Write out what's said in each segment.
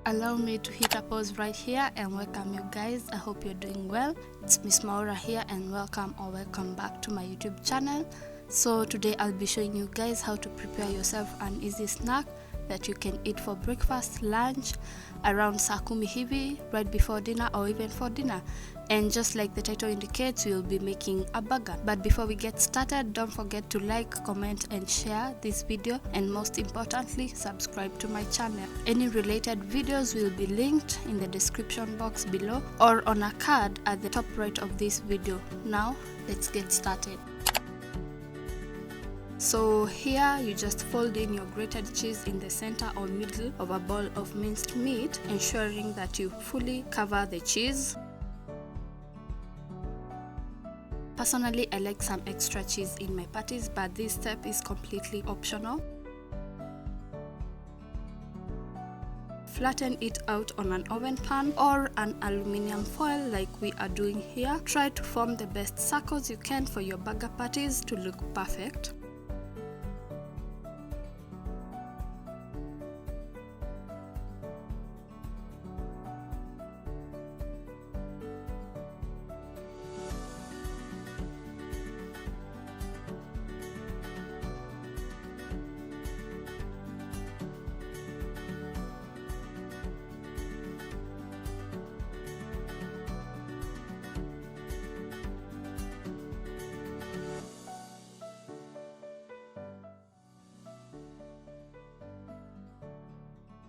Allow me to hit a pause right here and welcome you guys. I hope you're doing well. It's Miss Maura here and welcome back to my YouTube channel. So today I'll be showing you guys how to prepare yourself an easy snack that you can eat for breakfast, lunch, around saa kumi hivi, right before dinner or even for dinner. And just like the title indicates, we'll be making a burger. But before we get started, don't forget to like, comment and share this video, and most importantly, subscribe to my channel. Any related videos will be linked in the description box below or on a card at the top right of this video. Now let's get started. So here you just fold in your grated cheese in the center or middle of a bowl of minced meat, ensuring that you fully cover the cheese. Personally, I like some extra cheese in my patties, but this step is completely optional. Flatten it out on an oven pan or an aluminum foil like we are doing here. Try to form the best circles you can for your burger patties to look perfect.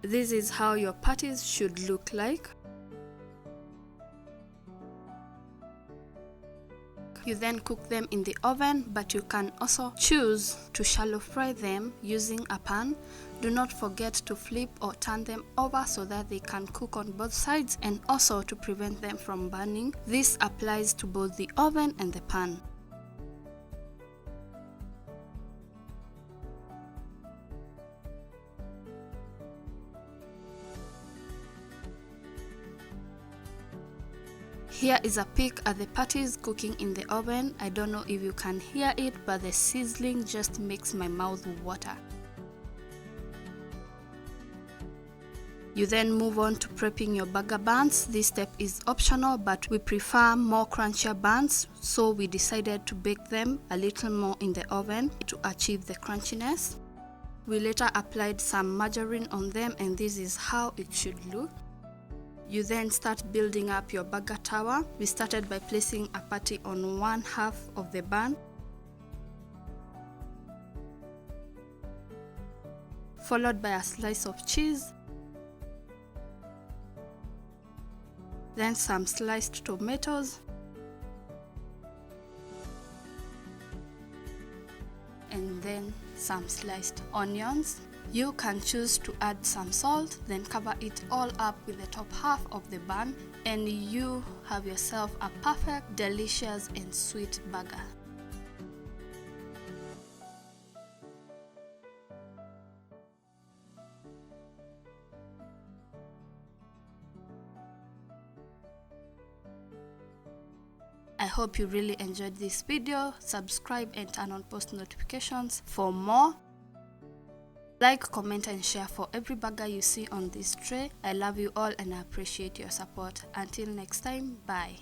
This is how your patties should look like. You then cook them in the oven, but you can also choose to shallow fry them using a pan. Do not forget to flip or turn them over so that they can cook on both sides, and also to prevent them from burning. This applies to both the oven and the pan. Here is a peek at the patties cooking in the oven. I don't know if you can hear it, but the sizzling just makes my mouth water. You then move on to prepping your burger buns. This step is optional, but we prefer more crunchier buns, so we decided to bake them a little more in the oven to achieve the crunchiness. We later applied some margarine on them, and this is how it should look. You then start building up your burger tower. We started by placing a patty on one half of the bun, followed by a slice of cheese, then some sliced tomatoes, and then some sliced onions. You can choose to add some salt, then cover it all up with the top half of the bun, and you have yourself a perfect, delicious and sweet burger. I hope you really enjoyed this video. Subscribe and turn on post notifications for more. Like, comment and share for every burger you see on this tray. I love you all and I appreciate your support. Until next time, bye.